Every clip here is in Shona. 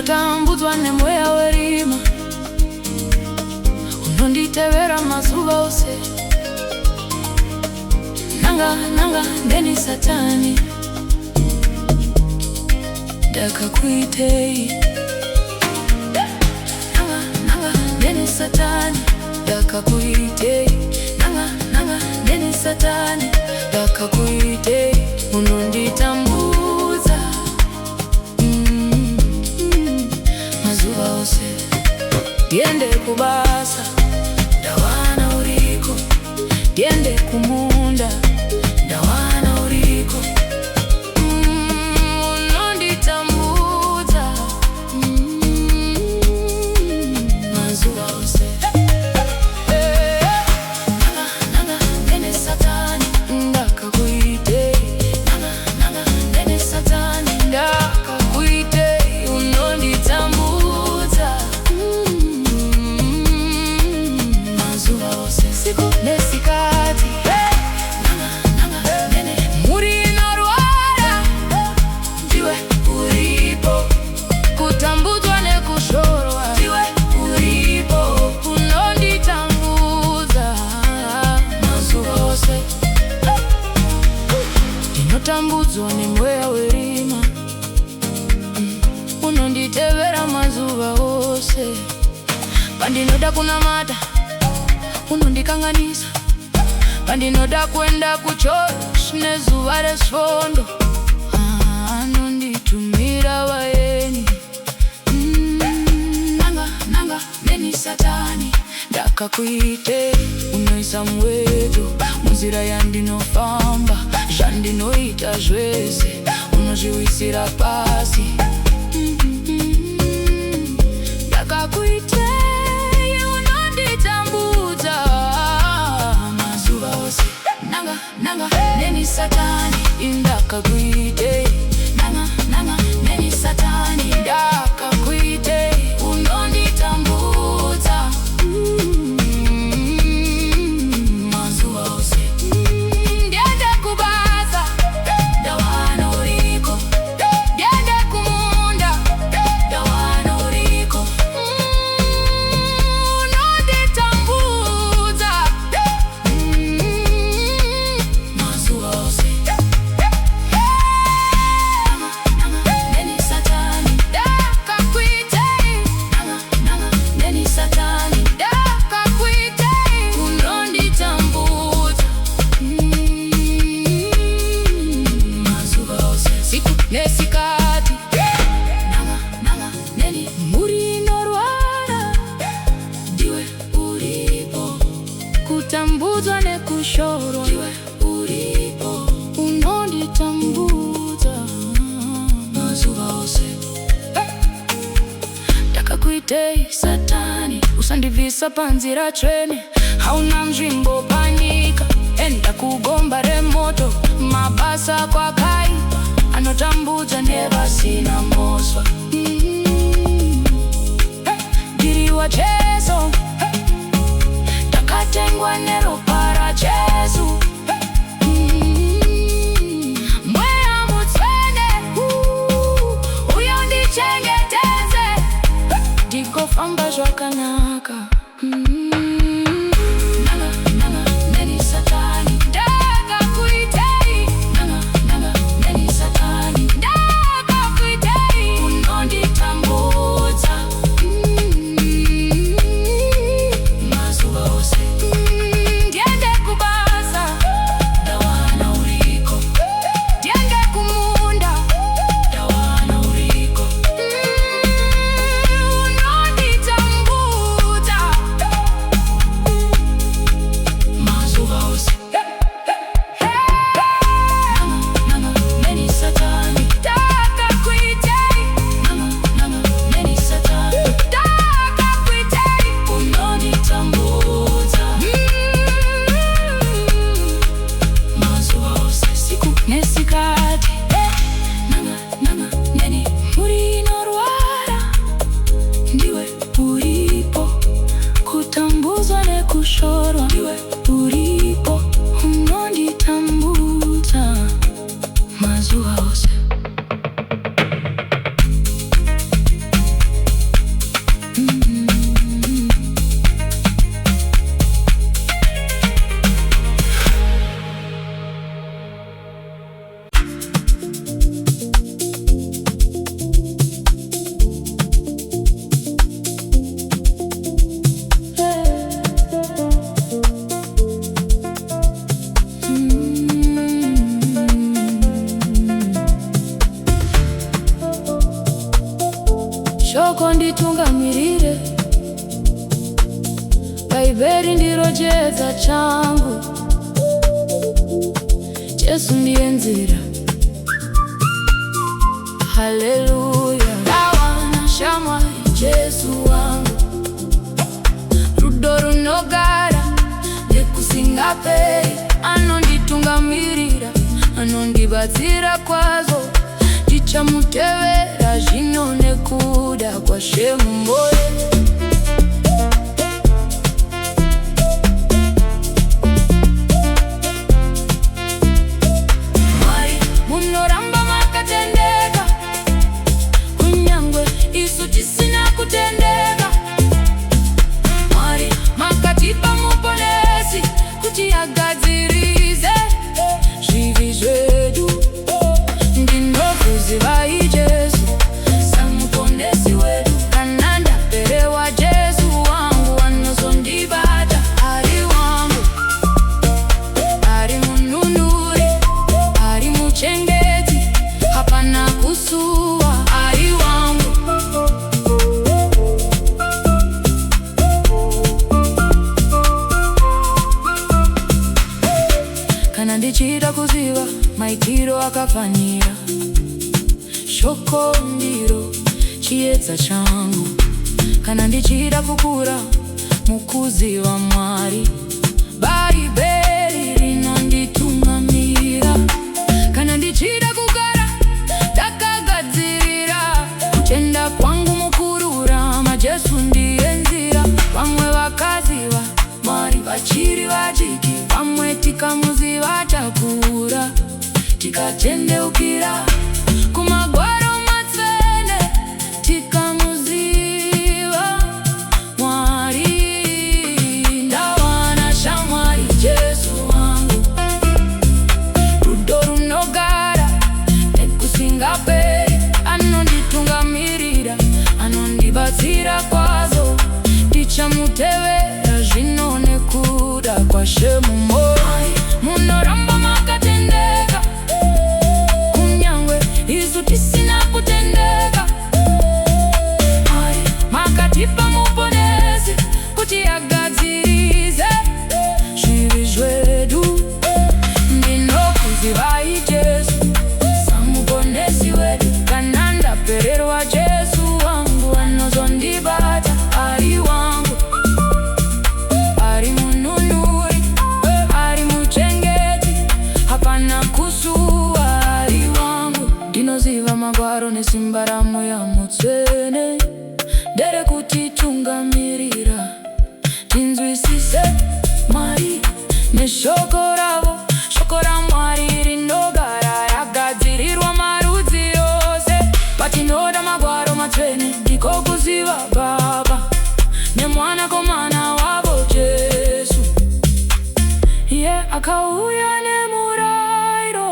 ndinotambudzwa nemweya werima, unonditevera mazuva ose. Nanga ndeni Satani, ndakakuitei. Nanga ndeni Satani, ndakakuitei. Nanga ndeni Satani, ndakakuitei. Unonditambudza mazuva ose. Ndiende kubasa, ndawana uriko. Ndiende kumunda, ndawana uriko. Unonditambudza mazuva ose. Nanga ndeni Satani, ndakakuitei. Nanga ndeni Satani, ndakakuitei. Unonditambudza mazuva ose. Siku nesikati, muri inorwara, ndiwe uripo. Kutambudzwa nekushorwa, ndiwe uripo. Unonditambudza mazuva ose. Ndinotambudzwa nemweya werima, unonditevera mazuva ose. Pandinoda kunamata, unondikanganisa. Pandinoda kuenda kuchurch nezuva resvondo, anonditumira vaeni. Nanga ndeni Satani, ndakakuitei. Unoisa mwedo munzira yandinofamba, zvandinoita zvese unozviwisira pasi. Ndakakuitei. Unonditambudza mazuva ose. Nanga ndeni Satani, ndakakuitei. Nanga ndeni Satani, ndakakuitei. Unonditambudza mazuva ose. Ndiende kubasa, ndawana uriko. Ndiende kumunda, ndawana uriko. Unonditambudza mazuva ose. Nanga ndeni Satani, ndakakuitei. Nanga ndeni Satani, ndakakuitei. Unonditambudza mazuva ose. Siku nesikati, nanga ndeni. Muri inorwara, ndiwe uripo. Kutambudzwa nekushorwa, ndiwe uripo. Unonditambudza mazuva ose. Ndakakuitei Satani, usandivisa panzira tsvene. Hauna nzvimbo panyika, enda kugomba remoto. Mabasa kwakaipa, anotambudza nevasina mhosva. Ndiriwa Jesu, ndakatengwa neropa raJesu. Mweya mutsvene, uyo undichengetedze, ndigofamba zvakanaka. Nanga ndeni Satani, ndakakuitei. Nanga ndeni Satani, ndakakuitei. Unonditambudza mazuva ose. Ndiende kubasa, ndawana uriko. Ndiende kumunda, ndawana uriko. Unonditambudza shoko nditungamirire, Bhaibheri ndiro chiedza changu, Jesu ndiye nzira. Haleluya, ndawana shamwari Jesu wangu, rudo runogara nekusingaperi, anonditungamirira, anondibatsira kwazvo, ndichamutevera zvino nekuda kwaShe mumwoyo. Munoramba makatendeka, kunyangwe isu tisina kutendeka. Mwari makatipa muponesi kuti agadzirize zvivi zvedu. Ndinokuziva Jesu samuponesi wedu, kana ndaperewa Jesu wangu anozondibata, ari wangu, ari mununuri, ari muchengeti, hapana kusuwa, ari wangu. Kana ndichida kuziva maitiro akafanira, shoko ndiro chiedza changu. Kana ndichida kukura mukuziva Mwari, Bhaibheri rinonditungamira. Kana ndichida kugara ndakagadzirira, kutenda kwangu mukururama, Jesu ndiye nzira. Vamwe vakaziva Mwari vachiri vadiki, vamwe tikamuziva takura, tikatendeukira kumagwaro matsvene, tikamuziva Mwari. Ndawana shamwari Jesu wangu, rudo runogara nekusingaperi, anonditungamirira, anondibatsira kwazvo, ndichamutevera zvino nekuda kwaShe mumwoyo. Munoramba makatendeka, kunyangwe isu tisina kutendeka. Makatipa muponesi kuti agadzirize zvivi zvedu. Ndinokuziva Jesu samuponesi wedu, kana ndapererwa Jesu wangu anozondibata, ari wangu, ari mununuri, ari muchengeti, hapana kusuwa, ari wangu. Ndinoziva magwaro nesimba ramweya mutsvene, ndere kutitungamirira, tinzwisise Mwari neshoko ravo. Shoko raMwari rinogara ragadzirirwa marudzi yose. Patinoda magwaro matsvene, ndiko kuziva Baba nemwanakomana wavo Jesu. Iye akauya nemurayiro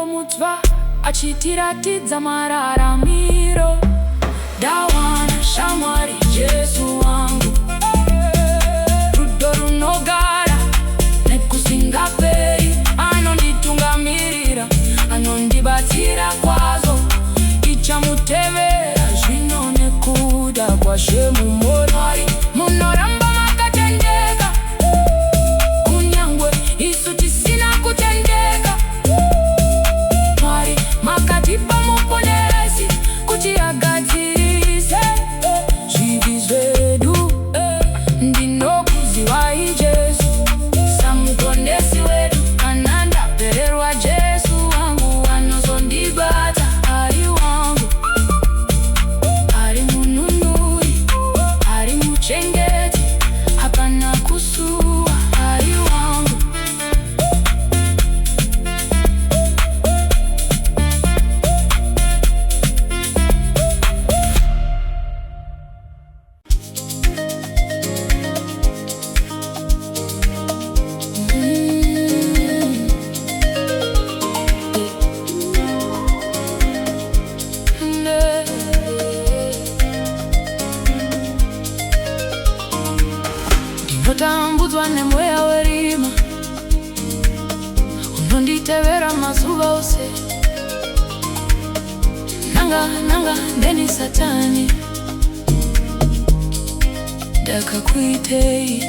mutsva, achitiratidza mararamiro. Ndawana shamwari Jesu wangu, rudo runogara nekusingaperi, anonditungamirira, anondibatsira kwazvo, ndichamutevera zvino nekuda kwaShe mumwoyo. Munoramba makatendeka, kunyangwe isu tisina kutendeka. Mwari makatipa muponesi kuti agadzirise zvivi zvedu. Ndinokuziva Jesu samuponesi wedu, kana ndapererwa Jesu wangu anozondibata, ari wangu, ari mununuri, ari muchengeti, hapana kusuwa, ari wangu. Ndinotambudzwa nemweya werima, unonditevera mazuva ose. Nanga ndeni Satani, Ndakakutadzirei.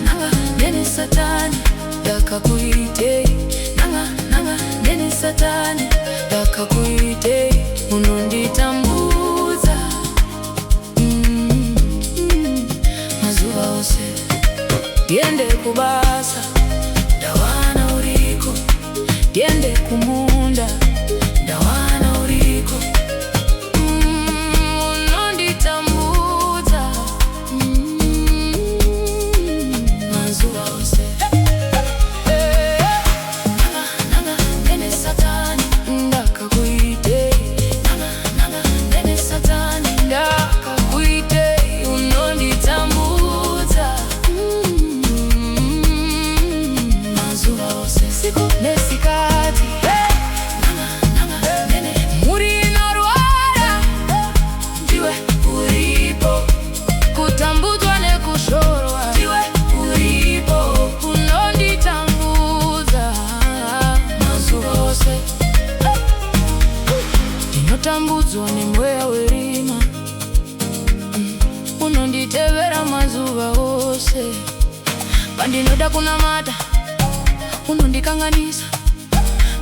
Nanga neni satani. Ndakakutadzirei. Nanga neni satani. Ndakakutadzirei. Unonditambudza mazuva ose. Ndiende kubasa, ndawana uriko. Ndiende kumunda, ndawana uriko. Unonditambudza mazuva ose. Nanga neni satani. Ndakakutadzirei. Nanga neni satani. Ndakakutadzirei. Unonditambudza mazuva ose. Siku nesikati. Nanga neni muri inorwara. Ndiwe uripo. Kutambudzwa nekushorwa. Ndiwe uripo. Unonditambudza mazuva ose. Ndinotambudzwa nemweya werima. Unonditevera mazuva ose. Pandinoda kunamata, unondikanganisa.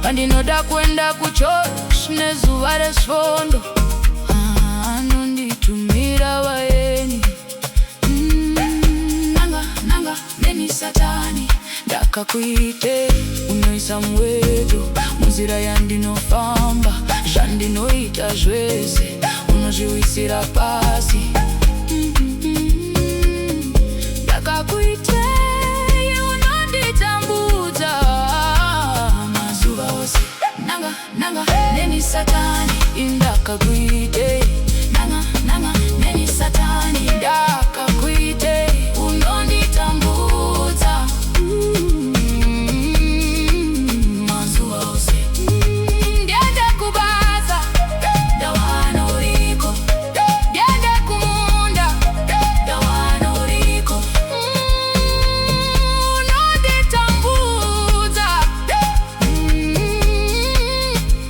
Pandinoda kuenda kuchurch nezuva resvondo, anonditumira vaeni. Nanga neni satani. Ndakakutadzirei. Unoisa mweto munzira yandinofamba. Zvandinoita zvese unozviwisira pasi. Ndakakutadzirei. Unonditambudza mazuva ose. Nanga neni satani. Ndakakutadzirei. Nanga neni satani. Ndakakutadzirei. Unonditambudza mazuva ose. Ndiende kubasa, ndawana uriko. Ndiende kumunda, ndawana uriko. Unonditambudza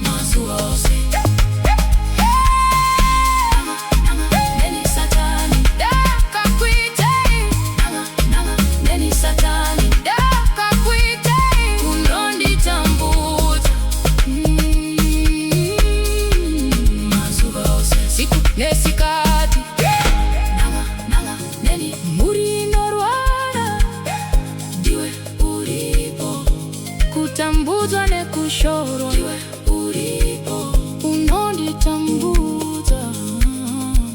mazuva ose. Nanga neni satani. Ndakakutadzirei. Nanga neni satani. Ndakakutadzirei. Unonditambudza mazuva ose. Siku nesikati. Nanga neni muri inorwara. Ndiwe uripo. Kutambudzwa nekushorwa. Ndiwe uripo. Unonditambudza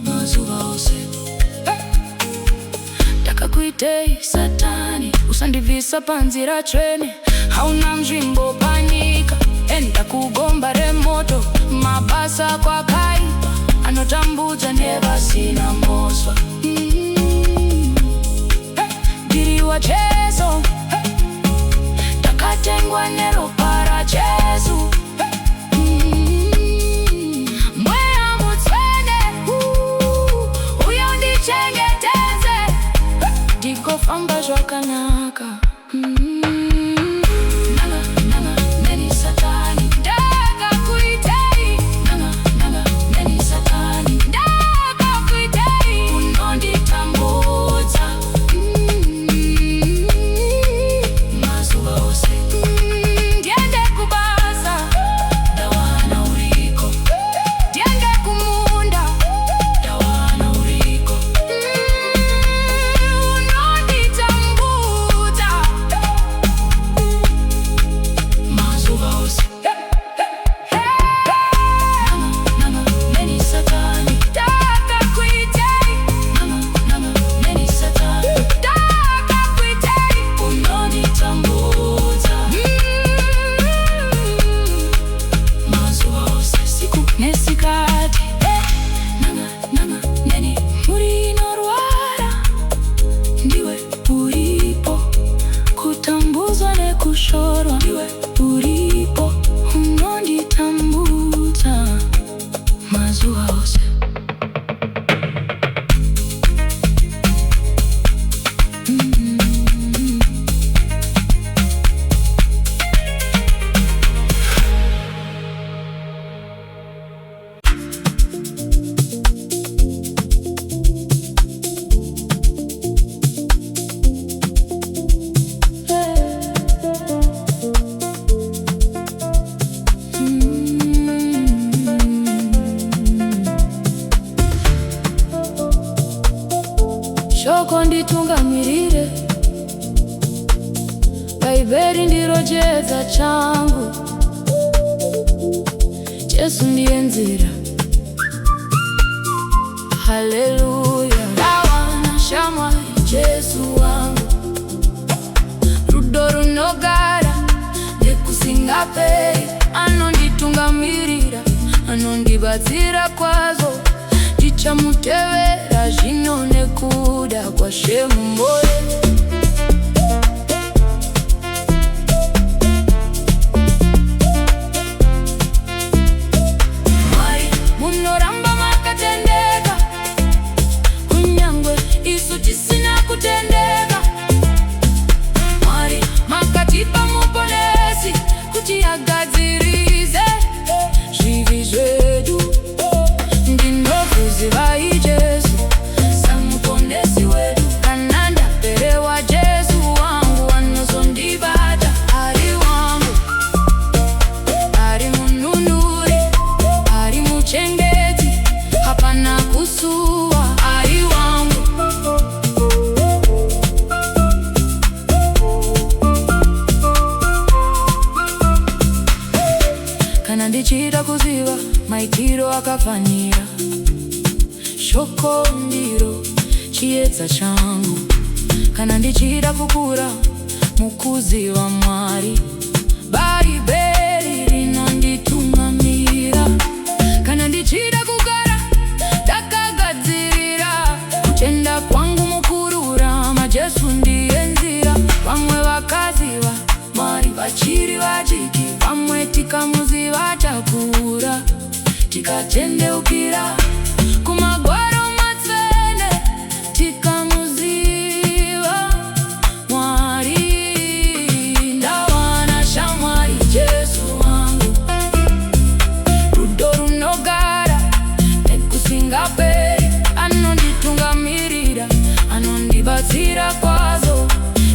mazuva ose. Ndakakutadzirei satani. Usandibvisa panzira tsvene. Hauna nzvimbo panyika. Enda kugomba remoto. Mabasa kwakaipa. Anotambudza nevasina mhosva. Ndiri waJesu. Takatengwa neropa raJesu. Mweya mutsvene. Uyo undichengetedze. Ndigofamba zvakanaka. Nanga neni satani. Ndakakutadzirei. Nanga neni satani. Ndakakutadzirei. Unonditambudza mazuva ose. Ndiende kubasa, ndawana uriko. Ndiende kumunda, ndawana uriko. Unonditambudza mazuva ose. Nanga neni satani. Ndakakutadzirei. Nanga neni satani. Ndakakutadzirei. Unonditambudza mazuva ose. Siku nesikati. Nanga neni muri inorwara. Ndiwe uripo. Kutambudzwa nekushorwa. Ndiwe uripo. Unonditambudza mazuva ose. shoko nditungamirire, Bhaibheri ndiro chiedza changu, Jesu ndiye nzira. Haleluya. Ndawana shamwari Jesu wangu, rudo runogara nekusingaperi, anonditungamirira, anondibatsira kwazo, ndichamutevera zvino nekuda kwaShemumoyo. Munoramba makatendeka, kunyangwe isu tisina kutendeka. Mwari makatipa muponesi kuti agadzirize zvivi zvedu. Ndinokuziva Jesu samuponesi wedu, kana ndaperewa Jesu wangu anozondibata. Ari wangu, ari mununuri, ari muchengeti, hapana kusuwa. Ari wangu, kana ndichida kuziva maitiro akafanira, shoko ndiro chiedza changu. Kana ndichida kukura mukuziva Mwari, Bhaibheri rinonditungamira. Kana ndichida kugara ndakagadzirira, kutenda kwangu mukururama, Jesu ndiye nzira. Vamwe vakaziva Mwari vachiri vachiki, vamwe tikamuziva takura, tikatendeukira kumagwaro matsvene, tikamuziva Mwari. Ndawana shamwari Jesu wangu, rudo runogara nekusingaperi, anonditungamirira, anondibatsira kwazo,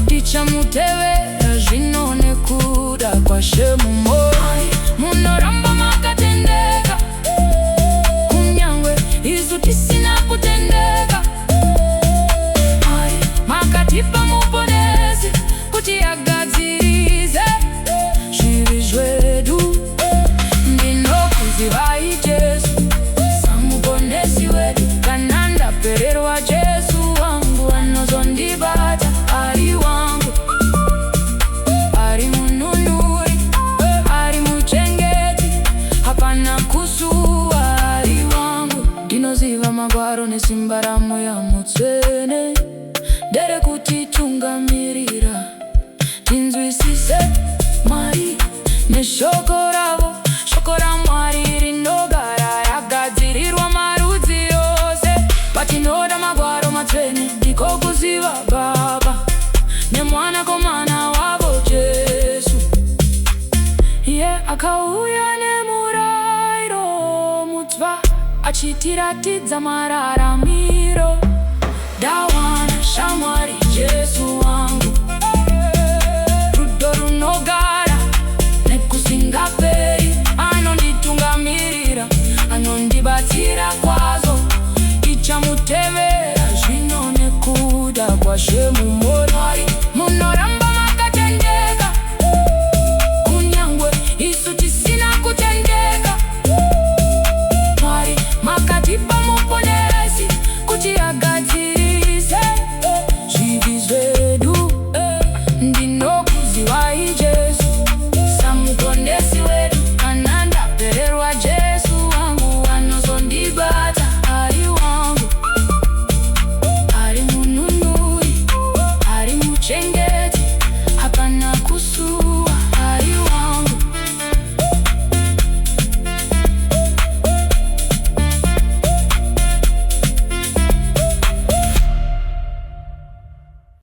ndichamutevera zvino nekuda kwaShemumoyo. Munoramba makatendeka, kunyangwe isu tisina kutendeka. Makatipa muponesi kuti agadzirize zvivi zvedu. Ndinokuziva Jesu samuponesi wedu, kana ndapererwa Jesu wangu anozondibata. Ari wangu, ari mununuri, ari muchengeti, hapana kusuwa. Ari wangu, ndinoziva magwaro nesimba ramweya mutsvene, nderekutitungamirira, tinzwisise Mwari neshoko ravo. Shoko raMwari rinogara ragadzirirwa marudzi yose, patinoda magwaro matsvene, ndiko kuziva Baba nemwanakomana wavo Jesu. Iye akauya nemurayiro mutsva, achitiratidza mararamiro. Ndawana shamwari Jesu wangu, rudo runogara nekusingaperi, anonditungamirira, anondibatsira kwazo, ndichamutevera zvino nekuda kwaShemumoyo.